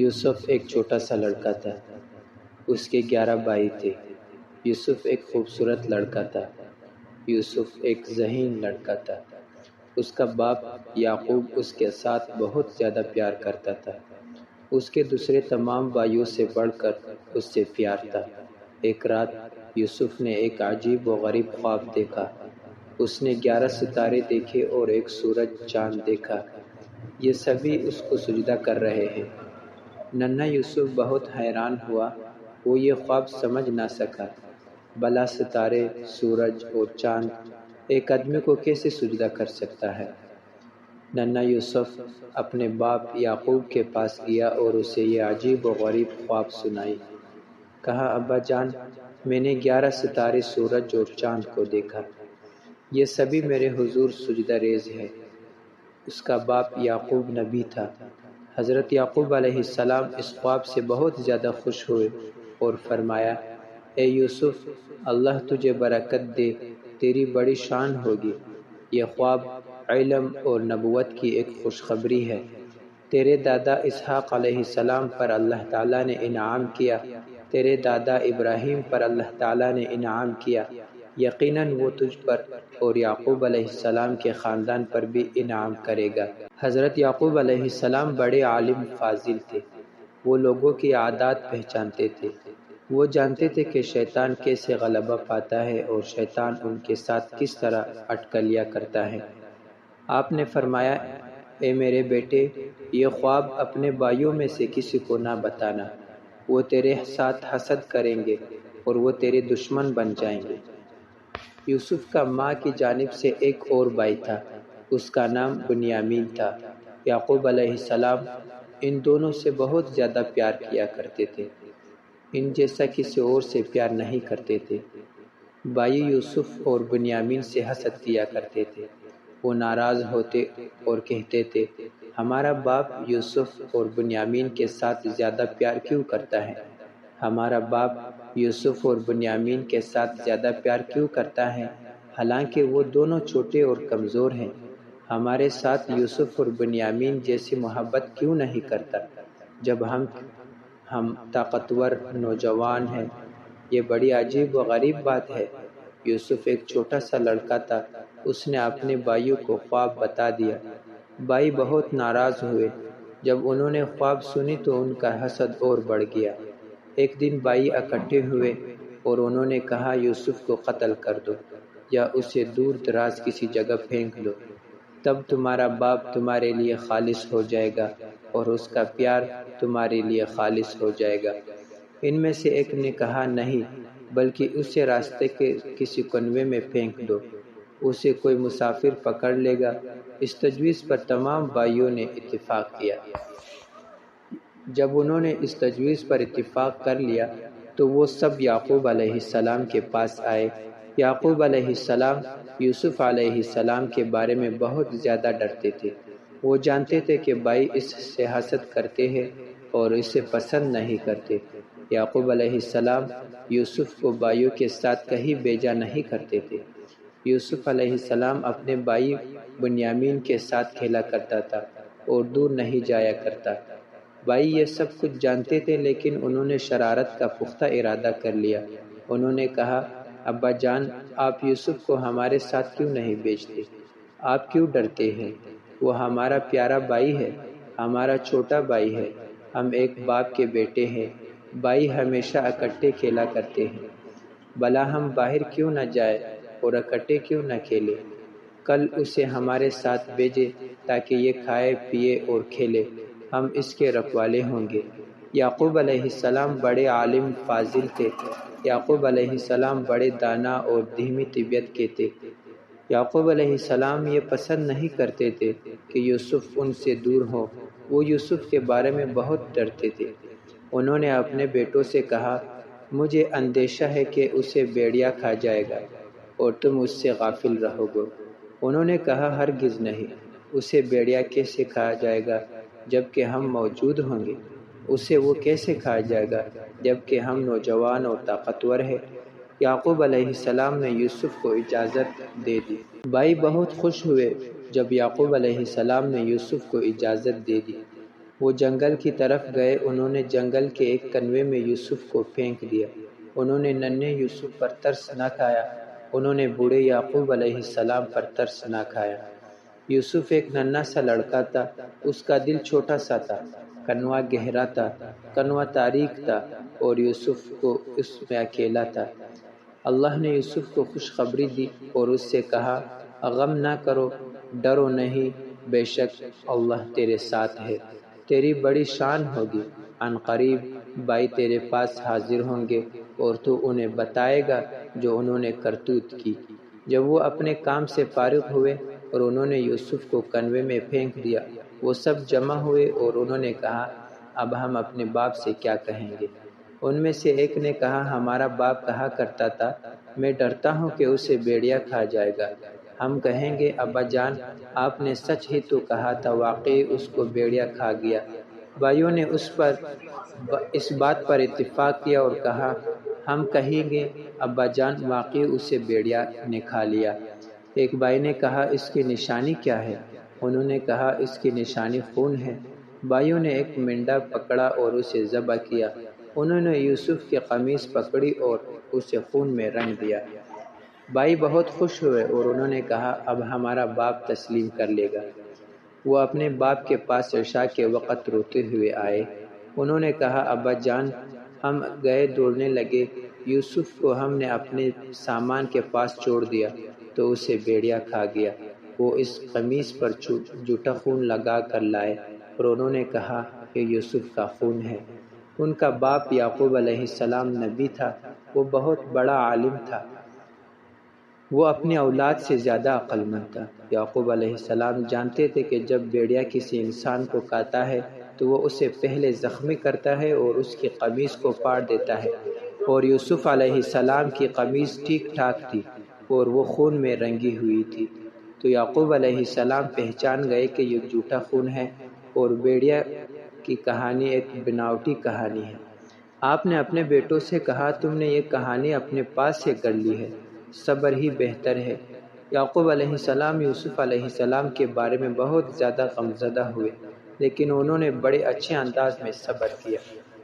یوسف ایک چھوٹا سا لڑکا تھا۔ اس کے 11 بھائی تھے۔ یوسف ایک خوبصورت لڑکا تھا۔ یوسف ایک ذہین لڑکا تھا۔ اس کا باپ یعقوب اس کے ساتھ بہت زیادہ پیار کرتا تھا۔ اس کے دوسرے تمام بھائیوں سے بڑھ کر اس سے پیار تھا۔ ایک رات یوسف نے ایک عجیب و غریب خواب دیکھا۔ اس نے 11 ستارے دیکھے اور ایک سورج چاند دیکھا۔ یہ سبھی اس کو سجدہ کر رہے ہیں۔ ننھا یوسف بہت حیران ہوا۔ وہ یہ خواب سمجھ نہ سکا۔ بھلا ستارے، سورج اور چاند ایک آدمی کو کیسے سجدہ کر سکتا ہے؟ ننھا یوسف اپنے باپ یعقوب کے پاس گیا اور اسے یہ عجیب و غریب خواب سنائی۔ کہا، ابا جان، میں نے 11 ستارے، سورج اور چاند کو دیکھا۔ یہ سبھی میرے حضور سجدہ ریز ہے۔ اس کا باپ یعقوب نبی تھا۔ حضرت یعقوب علیہ السلام اس خواب سے بہت زیادہ خوش ہوئے اور فرمایا، اے یوسف، اللہ تجھے برکت دے، تیری بڑی شان ہوگی۔ یہ خواب علم اور نبوت کی ایک خوشخبری ہے۔ تیرے دادا اسحاق علیہ السلام پر اللہ تعالیٰ نے انعام کیا، تیرے دادا ابراہیم پر اللہ تعالیٰ نے انعام کیا، یقیناً وہ تجھ پر اور یعقوب علیہ السلام کے خاندان پر بھی انعام کرے گا۔ حضرت یعقوب علیہ السلام بڑے عالم فاضل تھے۔ وہ لوگوں کی عادات پہچانتے تھے۔ وہ جانتے تھے کہ شیطان کیسے غلبہ پاتا ہے اور شیطان ان کے ساتھ کس طرح اٹکلیاں کرتا ہے۔ آپ نے فرمایا، اے میرے بیٹے، یہ خواب اپنے بھائیوں میں سے کسی کو نہ بتانا۔ وہ تیرے ساتھ حسد کریں گے اور وہ تیرے دشمن بن جائیں گے۔ یوسف کا ماں کی جانب سے ایک اور بھائی تھا۔ اس کا نام بنیامین تھا۔ یعقوب علیہ السلام ان دونوں سے بہت زیادہ پیار کیا کرتے تھے۔ ان جیسا کسی اور سے پیار نہیں کرتے تھے۔ بھائی یوسف اور بنیامین سے حسد کیا کرتے تھے۔ وہ ناراض ہوتے اور کہتے تھے، ہمارا باپ یوسف اور بنیامین کے ساتھ زیادہ پیار کیوں کرتا ہے؟ ہمارا باپ یوسف اور بنیامین کے ساتھ زیادہ پیار کیوں کرتا ہے، حالانکہ وہ دونوں چھوٹے اور کمزور ہیں؟ ہمارے ساتھ یوسف اور بنیامین جیسی محبت کیوں نہیں کرتا جب ہم طاقتور نوجوان ہیں؟ یہ بڑی عجیب و غریب بات ہے۔ یوسف ایک چھوٹا سا لڑکا تھا۔ اس نے اپنے بھائیوں کو خواب بتا دیا۔ بھائی بہت ناراض ہوئے۔ جب انہوں نے خواب سنی تو ان کا حسد اور بڑھ گیا۔ ایک دن بھائی اکٹھے ہوئے اور انہوں نے کہا، یوسف کو قتل کر دو یا اسے دور دراز کسی جگہ پھینک دو، تب تمہارا باپ تمہارے لیے خالص ہو جائے گا اور اس کا پیار تمہارے لیے خالص ہو جائے گا۔ ان میں سے ایک نے کہا، نہیں، بلکہ اسے راستے کے کسی کنویں میں پھینک دو، اسے کوئی مسافر پکڑ لے گا۔ اس تجویز پر تمام بھائیوں نے اتفاق کیا۔ جب انہوں نے اس تجویز پر اتفاق کر لیا تو وہ سب یعقوب علیہ السلام کے پاس آئے۔ یعقوب علیہ السلام یوسف علیہ السلام کے بارے میں بہت زیادہ ڈرتے تھے۔ وہ جانتے تھے کہ بھائی اس سے حسد کرتے ہیں اور اسے پسند نہیں کرتے۔ یعقوب علیہ السلام یوسف کو بھائیوں کے ساتھ کہیں بھیجا نہیں کرتے تھے۔ یوسف علیہ السلام اپنے بھائی بنیامین کے ساتھ کھیلا کرتا تھا اور دور نہیں جایا کرتا۔ بھائی یہ سب کچھ جانتے تھے، لیکن انہوں نے شرارت کا پختہ ارادہ کر لیا۔ انہوں نے کہا، ابا جان، آپ یوسف کو ہمارے ساتھ کیوں نہیں بھیجتے؟ آپ کیوں ڈرتے ہیں؟ وہ ہمارا پیارا بھائی ہے، ہمارا چھوٹا بھائی ہے، ہم ایک باپ کے بیٹے ہیں۔ بھائی ہمیشہ اکٹھے کھیلا کرتے ہیں۔ بھلا ہم باہر کیوں نہ جائیں اور اکٹھے کیوں نہ کھیلیں؟ کل اسے ہمارے ساتھ بھیجے تاکہ یہ کھائے پیے اور کھیلے، ہم اس کے رکھوالے ہوں گے۔ یعقوب علیہ السلام بڑے عالم فاضل تھے۔ یعقوب علیہ السلام بڑے دانا اور دھیمی طبیعت کے تھے۔ یعقوب علیہ السلام یہ پسند نہیں کرتے تھے کہ یوسف ان سے دور ہو۔ وہ یوسف کے بارے میں بہت ڈرتے تھے۔ انہوں نے اپنے بیٹوں سے کہا، مجھے اندیشہ ہے کہ اسے بھیڑیا کھا جائے گا اور تم اس سے غافل رہو گے۔ انہوں نے کہا، ہرگز نہیں، اسے بھیڑیا کیسے کھا جائے گا جبکہ ہم موجود ہوں گے؟ اسے وہ کیسے کھا جائے گا جبکہ ہم نوجوان اور طاقتور ہیں؟ یعقوب علیہ السلام نے یوسف کو اجازت دے دی۔ بھائی بہت خوش ہوئے جب یعقوب علیہ السلام نے یوسف کو اجازت دے دی۔ وہ جنگل کی طرف گئے، انہوں نے جنگل کے ایک کنویں میں یوسف کو پھینک دیا۔ انہوں نے ننھے یوسف پر ترس نہ کھایا، انہوں نے بوڑھے یعقوب علیہ السلام پر ترس نہ کھایا۔ یوسف ایک ننھا سا لڑکا تھا، اس کا دل چھوٹا سا تھا، کنواں گہرا تھا، کنواں تاریک تھا، اور یوسف کو اس میں اکیلا تھا۔ اللہ نے یوسف کو خوشخبری دی اور اس سے کہا، غم نہ کرو، ڈرو نہیں، بے شک اللہ تیرے ساتھ ہے، تیری بڑی شان ہوگی، عن قریب بھائی تیرے پاس حاضر ہوں گے اور تو انہیں بتائے گا جو انہوں نے کرتوت کی۔ جب وہ اپنے کام سے فارغ ہوئے اور انہوں نے یوسف کو کنویں میں پھینک دیا، وہ سب جمع ہوئے اور انہوں نے کہا، اب ہم اپنے باپ سے کیا کہیں گے؟ ان میں سے ایک نے کہا، ہمارا باپ کہا کرتا تھا، میں ڈرتا ہوں کہ اسے بھیڑیا کھا جائے گا۔ ہم کہیں گے، ابا جان آپ نے سچ ہی تو کہا تھا، واقعی اس کو بھیڑیا کھا گیا۔ بھائیوں نے اس بات پر اتفاق کیا اور کہا، ہم کہیں گے، ابا جان واقعی اسے بھیڑیا نے کھا لیا۔ ایک بھائی نے کہا، اس کی نشانی کیا ہے؟ انہوں نے کہا، اس کی نشانی خون ہے۔ بھائیوں نے ایک مینڈا پکڑا اور اسے ذبح کیا۔ انہوں نے یوسف کی قمیص پکڑی اور اسے خون میں رنگ دیا۔ بھائی بہت خوش ہوئے اور انہوں نے کہا، اب ہمارا باپ تسلیم کر لے گا۔ وہ اپنے باپ کے پاس عشاء کے وقت روتے ہوئے آئے۔ انہوں نے کہا، ابا جان ہم گئے دوڑنے لگے، یوسف کو ہم نے اپنے سامان کے پاس چھوڑ دیا تو اسے بھیڑیا کھا گیا۔ وہ اس قمیص پر جھوٹا خون لگا کر لائے اور انہوں نے کہا، یہ یوسف کا خون ہے۔ ان کا باپ یعقوب علیہ السلام نبی تھا، وہ بہت بڑا عالم تھا، وہ اپنی اولاد سے زیادہ عقل مند تھا۔ یعقوب علیہ السلام جانتے تھے کہ جب بھیڑیا کسی انسان کو کاٹتا ہے تو وہ اسے پہلے زخمی کرتا ہے اور اس کی قمیص کو پاڑ دیتا ہے، اور یوسف علیہ السلام کی قمیص ٹھیک ٹھاک تھی اور وہ خون میں رنگی ہوئی تھی۔ تو یعقوب علیہ السلام پہچان گئے کہ یہ جھوٹا خون ہے اور بھیڑیا کی کہانی ایک بناوٹی کہانی ہے۔ آپ نے اپنے بیٹوں سے کہا، تم نے یہ کہانی اپنے پاس سے گڑھ لی ہے، صبر ہی بہتر ہے۔ یعقوب علیہ السلام یوسف علیہ السلام کے بارے میں بہت زیادہ غمزدہ ہوئے، لیکن انہوں نے بڑے اچھے انداز میں صبر کیا۔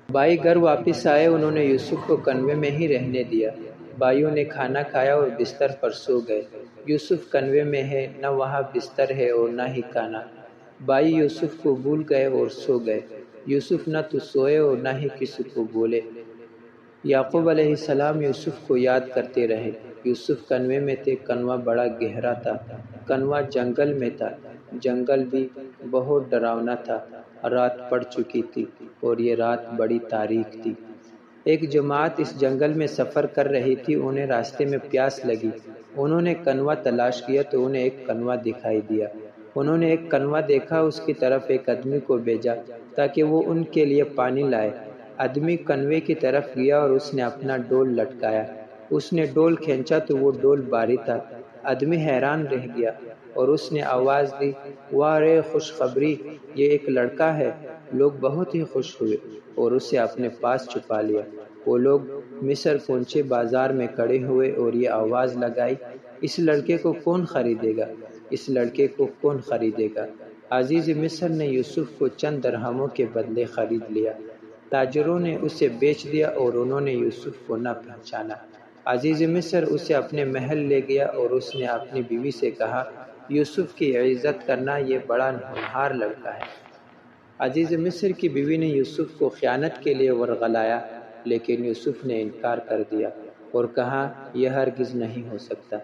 بھائی گھر واپس آئے، انہوں نے یوسف کو کنویں میں ہی رہنے دیا۔ بھائیوں نے کھانا کھایا اور بستر پر سو گئے۔ یوسف کنویں میں ہے، نہ وہاں بستر ہے اور نہ ہی کھانا۔ بھائی یوسف کو بھول گئے اور سو گئے۔ یوسف نہ تو سوئے اور نہ ہی کسی کو بولے۔ یعقوب علیہ السلام یوسف کو یاد کرتے رہے۔ یوسف کنویں میں تھے، کنواں بڑا گہرا تھا، کنواں جنگل میں تھا، جنگل بھی بہت ڈراونا تھا، رات پڑ چکی تھی اور یہ رات بڑی تاریک تھی۔ ایک جماعت اس جنگل میں سفر کر رہی تھی، انہیں راستے میں پیاس لگی۔ انہوں نے کنواں تلاش کیا تو انہیں ایک کنواں دکھائی دیا۔ انہوں نے ایک کنواں دیکھا، اس کی طرف ایک آدمی کو بھیجا تاکہ وہ ان کے لیے پانی لائے۔ آدمی کنویں کی طرف گیا اور اس نے اپنا ڈول لٹکایا۔ اس نے ڈول کھینچا تو وہ ڈول بھاری تھا۔ آدمی حیران رہ گیا اور اس نے آواز دی، واہ رے خوشخبری، یہ ایک لڑکا ہے۔ لوگ بہت ہی خوش ہوئے اور اسے اپنے پاس چھپا لیا۔ وہ لوگ مصر پہنچے، بازار میں کھڑے ہوئے اور یہ آواز لگائی، اس لڑکے کو کون خریدے گا؟ اس لڑکے کو کون خریدے گا؟ عزیز مصر نے یوسف کو چند درہموں کے بدلے خرید لیا۔ تاجروں نے اسے بیچ دیا اور انہوں نے یوسف کو نہ پہچانا۔ عزیز مصر اسے اپنے محل لے گیا اور اس نے اپنی بیوی سے کہا، یوسف کی عزت کرنا، یہ بڑا ہونہار لڑکا ہے۔ عزیز مصر کی بیوی نے یوسف کو خیانت کے لیے ورغلایا، لیکن یوسف نے انکار کر دیا اور کہا، یہ ہرگز نہیں ہو سکتا،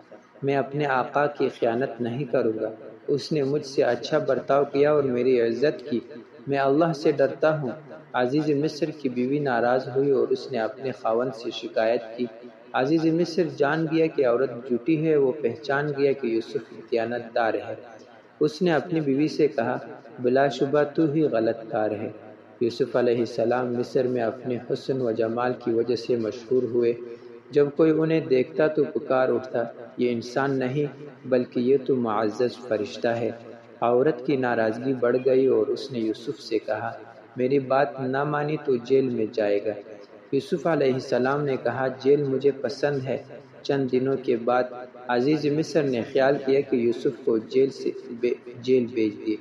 میں اپنے آقا کی خیانت نہیں کروں گا۔ اس نے مجھ سے اچھا برتاؤ کیا اور میری عزت کی، میں اللہ سے ڈرتا ہوں۔ عزیز مصر کی بیوی ناراض ہوئی اور اس نے اپنے خاوند سے شکایت کی۔ عزیز مصر جان گیا کہ عورت جھوٹی ہے، وہ پہچان گیا کہ یوسف دیانت دار ہے۔ اس نے اپنی بیوی سے کہا، بلا شبہ تو ہی غلط کار ہے۔ یوسف علیہ السلام مصر میں اپنے حسن و جمال کی وجہ سے مشہور ہوئے۔ جب کوئی انہیں دیکھتا تو پکار اٹھتا، یہ انسان نہیں بلکہ یہ تو معزز فرشتہ ہے۔ عورت کی ناراضگی بڑھ گئی اور اس نے یوسف سے کہا، میری بات نہ مانی تو جیل میں جائے گا۔ یوسف علیہ السلام نے کہا، جیل مجھے پسند ہے۔ چند دنوں کے بعد عزیز مصر نے خیال کیا کہ یوسف کو جیل بھیج دے۔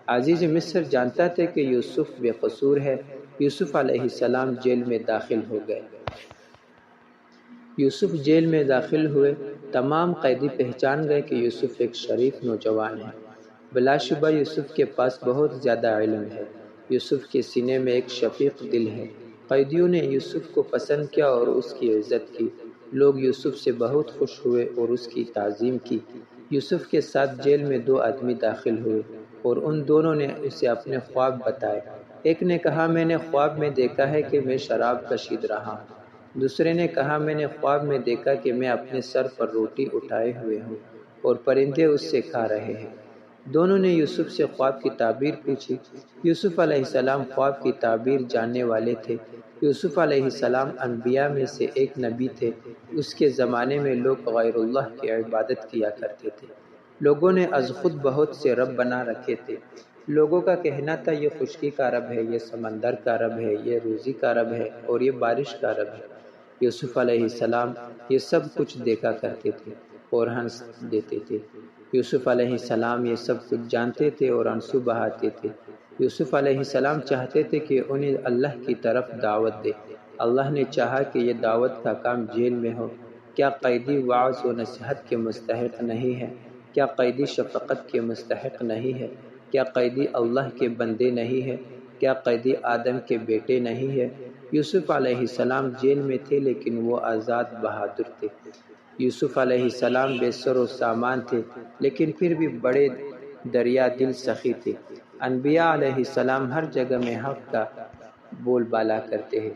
عزیز مصر جانتا تھا کہ یوسف بے قصور ہے۔ یوسف علیہ السلام جیل میں داخل ہو گئے۔ یوسف جیل میں داخل ہوئے، تمام قیدی پہچان گئے کہ یوسف ایک شریف نوجوان ہے۔ بلا شبہ یوسف کے پاس بہت زیادہ علم ہے۔ یوسف کے سینے میں ایک شفیق دل ہے۔ قیدیوں نے یوسف کو پسند کیا اور اس کی عزت کی۔ لوگ یوسف سے بہت خوش ہوئے اور اس کی تعظیم کی۔ یوسف کے ساتھ جیل میں 2 آدمی داخل ہوئے اور ان دونوں نے اسے اپنے خواب بتائے۔ ایک نے کہا میں نے خواب میں دیکھا ہے کہ میں شراب کشید رہا ہوں۔ دوسرے نے کہا میں نے خواب میں دیکھا کہ میں اپنے سر پر روٹی اٹھائے ہوئے ہوں اور پرندے اس سے کھا رہے ہیں۔ دونوں نے یوسف سے خواب کی تعبیر پوچھی۔ یوسف علیہ السلام خواب کی تعبیر جاننے والے تھے۔ یوسف علیہ السلام انبیاء میں سے ایک نبی تھے۔ اس کے زمانے میں لوگ غیر اللہ کی عبادت کیا کرتے تھے۔ لوگوں نے از خود بہت سے رب بنا رکھے تھے۔ لوگوں کا کہنا تھا یہ خشکی کا رب ہے، یہ سمندر کا رب ہے، یہ روزی کا رب ہے اور یہ بارش کا رب ہے۔ یوسف علیہ السلام یہ سب کچھ دیکھا کرتے تھے اور ہنس دیتے تھے۔ یوسف علیہ السلام یہ سب کچھ جانتے تھے اور آنسو بہاتے تھے۔ یوسف علیہ السلام چاہتے تھے کہ انہیں اللہ کی طرف دعوت دے۔ اللہ نے چاہا کہ یہ دعوت کا کام جیل میں ہو۔ کیا قیدی وعظ و نصیحت کے مستحق نہیں ہے؟ کیا قیدی شفقت کے مستحق نہیں ہے؟ کیا قیدی اللہ کے بندے نہیں ہے؟ کیا قیدی آدم کے بیٹے نہیں ہے؟ یوسف علیہ السلام جیل میں تھے لیکن وہ آزاد بہادر تھے۔ یوسف علیہ السلام بے سر و سامان تھے لیکن پھر بھی بڑے دریا دل سخی تھے۔ انبیاء علیہ السلام ہر جگہ میں حق کا بول بالا کرتے ہیں۔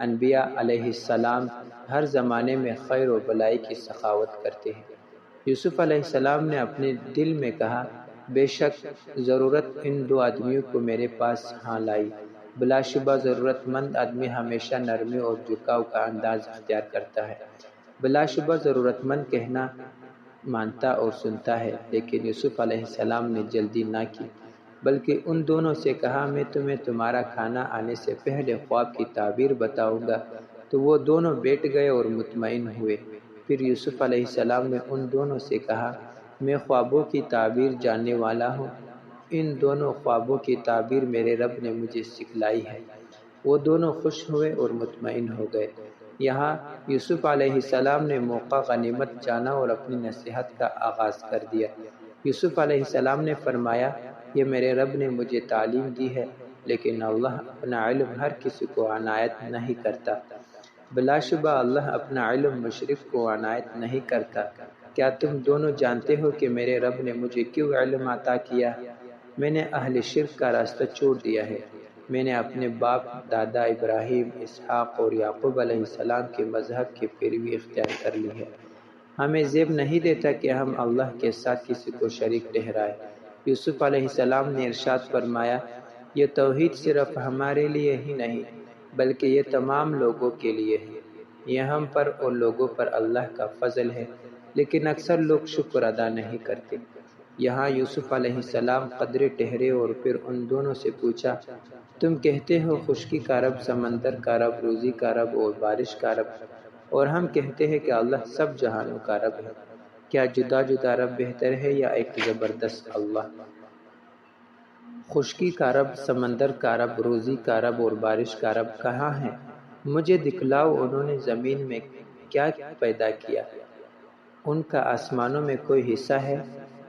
انبیاء علیہ السلام ہر زمانے میں خیر و بلائی کی سخاوت کرتے ہیں۔ یوسف علیہ السلام نے اپنے دل میں کہا بے شک ضرورت ان 2 آدمیوں کو میرے پاس ہاں لائی۔ بلا شبہ ضرورت مند آدمی ہمیشہ نرمی اور جھکاؤ کا انداز اختیار کرتا ہے۔ بلا شبہ ضرورت مند کہنا مانتا اور سنتا ہے، لیکن یوسف علیہ السلام نے جلدی نہ کی بلکہ ان دونوں سے کہا میں تمہیں تمہارا کھانا آنے سے پہلے خواب کی تعبیر بتاؤں گا۔ تو وہ دونوں بیٹھ گئے اور مطمئن ہوئے۔ پھر یوسف علیہ السلام نے ان دونوں سے کہا میں خوابوں کی تعبیر جاننے والا ہوں۔ ان دونوں خوابوں کی تعبیر میرے رب نے مجھے سکھلائی ہے۔ وہ دونوں خوش ہوئے اور مطمئن ہو گئے۔ یہاں یوسف علیہ السلام نے موقع غنیمت جانا اور اپنی نصیحت کا آغاز کر دیا۔ یوسف علیہ السلام نے فرمایا یہ میرے رب نے مجھے تعلیم دی ہے، لیکن اللہ اپنا علم ہر کسی کو عنایت نہیں کرتا۔ بلا شبہ اللہ اپنا علم مشرک کو عنایت نہیں کرتا۔ کیا تم دونوں جانتے ہو کہ میرے رب نے مجھے کیوں علم عطا کیا؟ میں نے اہل شرک کا راستہ چھوڑ دیا ہے۔ میں نے اپنے باپ دادا ابراہیم، اسحاق اور یعقوب علیہ السلام کے مذہب کی پیروی اختیار کر لی ہے۔ ہمیں زیب نہیں دیتا کہ ہم اللہ کے ساتھ کسی کو شریک ٹھہرائیں۔ یوسف علیہ السلام نے ارشاد فرمایا یہ توحید صرف ہمارے لیے ہی نہیں بلکہ یہ تمام لوگوں کے لیے ہے۔ یہ ہم پر اور لوگوں پر اللہ کا فضل ہے، لیکن اکثر لوگ شکر ادا نہیں کرتے۔ یہاں یوسف علیہ السلام قدرے ٹھہرے اور پھر ان دونوں سے پوچھا تم کہتے ہو خشکی کا رب، سمندر کا رب، روزی کا رب اور بارش کا رب، اور ہم کہتے ہیں کہ اللہ سب جہانوں کا رب ہے۔ کیا جدا جدا رب بہتر ہے یا ایک زبردست اللہ؟ خشکی کا رب، سمندر کا رب، روزی کا رب اور بارش کا رب کہاں ہیں؟ مجھے دکھلاؤ انہوں نے زمین میں کیا پیدا کیا؟ ان کا آسمانوں میں کوئی حصہ ہے؟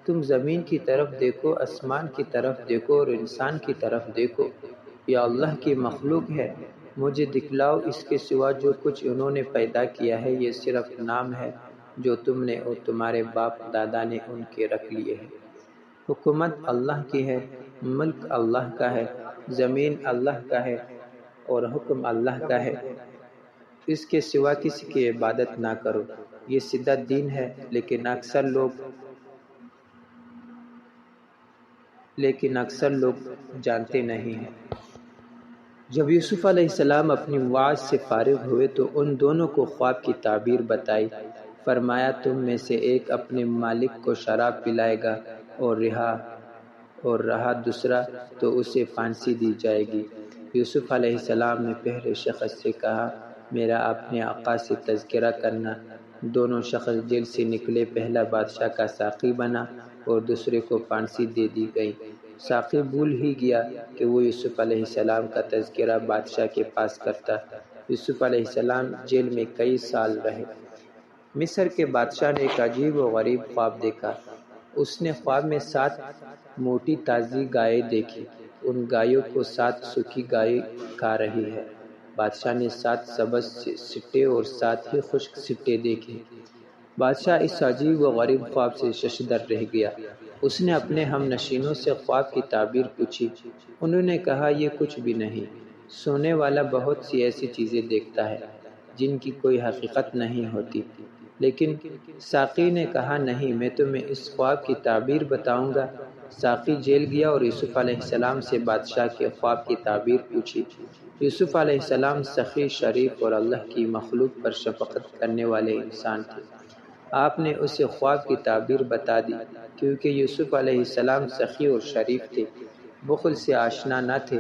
تم زمین کی طرف دیکھو، آسمان کی طرف دیکھو اور انسان کی طرف دیکھو، یہ اللہ کی مخلوق ہے۔ مجھے دکھلاؤ اس کے سوا جو کچھ انہوں نے پیدا کیا ہے، یہ صرف نام ہے جو تم نے اور تمہارے باپ دادا نے ان کے رکھ لیے ہیں۔ حکومت اللہ کی ہے، ملک اللہ کا ہے، زمین اللہ کا ہے اور حکم اللہ کا ہے۔ اس کے سوا کسی کی عبادت نہ کرو۔ یہ سیدھا دین ہے، لیکن اکثر لوگ جانتے نہیں ہیں۔ جب یوسف علیہ السلام اپنی وعظ سے فارغ ہوئے تو ان دونوں کو خواب کی تعبیر بتائی۔ فرمایا تم میں سے ایک اپنے مالک کو شراب پلائے گا اور رہا دوسرا تو اسے پھانسی دی جائے گی۔ یوسف علیہ السلام نے پہلے شخص سے کہا میرا اپنے آقا سے تذکرہ کرنا۔ دونوں شخص جیل سے نکلے، پہلا بادشاہ کا ساقی بنا اور دوسرے کو پھانسی دے دی گئی۔ ساقی بھول ہی گیا کہ وہ یوسف علیہ السلام کا تذکرہ بادشاہ کے پاس کرتا۔ یوسف علیہ السلام جیل میں کئی سال رہے۔ مصر کے بادشاہ نے ایک عجیب و غریب خواب دیکھا۔ اس نے خواب میں 7 موٹی تازی گائیں دیکھی۔ ان گایوں کو 7 سوکھی گائیں کھا رہی ہے۔ بادشاہ نے 7 سبز سٹے اور 7 ہی خشک سٹے دیکھے۔ بادشاہ اس عجیب و غریب خواب سے ششدر رہ گیا۔ اس نے اپنے ہم نشینوں سے خواب کی تعبیر پوچھی۔ انہوں نے کہا یہ کچھ بھی نہیں۔ سونے والا بہت سی ایسی چیزیں دیکھتا ہے جن کی کوئی حقیقت نہیں ہوتی۔ لیکن ساقی نے کہا نہیں، میں تمہیں اس خواب کی تعبیر بتاؤں گا۔ ساقی جیل گیا اور یوسف علیہ السلام سے بادشاہ کے خواب کی تعبیر پوچھی۔ یوسف علیہ السلام سخی، شریف اور اللہ کی مخلوق پر شفقت کرنے والے انسان تھے۔ آپ نے اسے خواب کی تعبیر بتا دی۔ کیونکہ یوسف علیہ السلام سخی اور شریف تھے، بخل سے آشنا نہ تھے،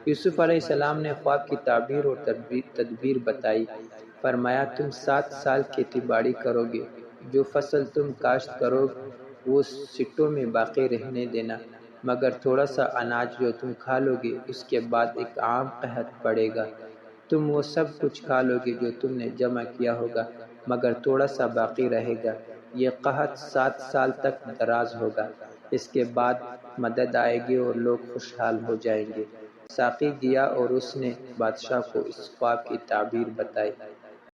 یوسف علیہ السلام نے خواب کی تعبیر اور تدبیر بتائی۔ فرمایا تم 7 سال کھیتی باڑی کرو گے، جو فصل تم کاشت کرو وہ سٹوں میں باقی رہنے دینا، مگر تھوڑا سا اناج جو تم کھا لو گے اس کے بعد ایک عام قحط پڑے گا۔ تم وہ سب کچھ کھا لو گے جو تم نے جمع کیا ہوگا، مگر تھوڑا سا باقی رہے گا۔ یہ قحط 7 سال تک دراز ہوگا، اس کے بعد مدد آئے گی اور لوگ خوشحال ہو جائیں گے۔ ساقی گیا اور اس نے بادشاہ کو اس خواب کی تعبیر بتائی۔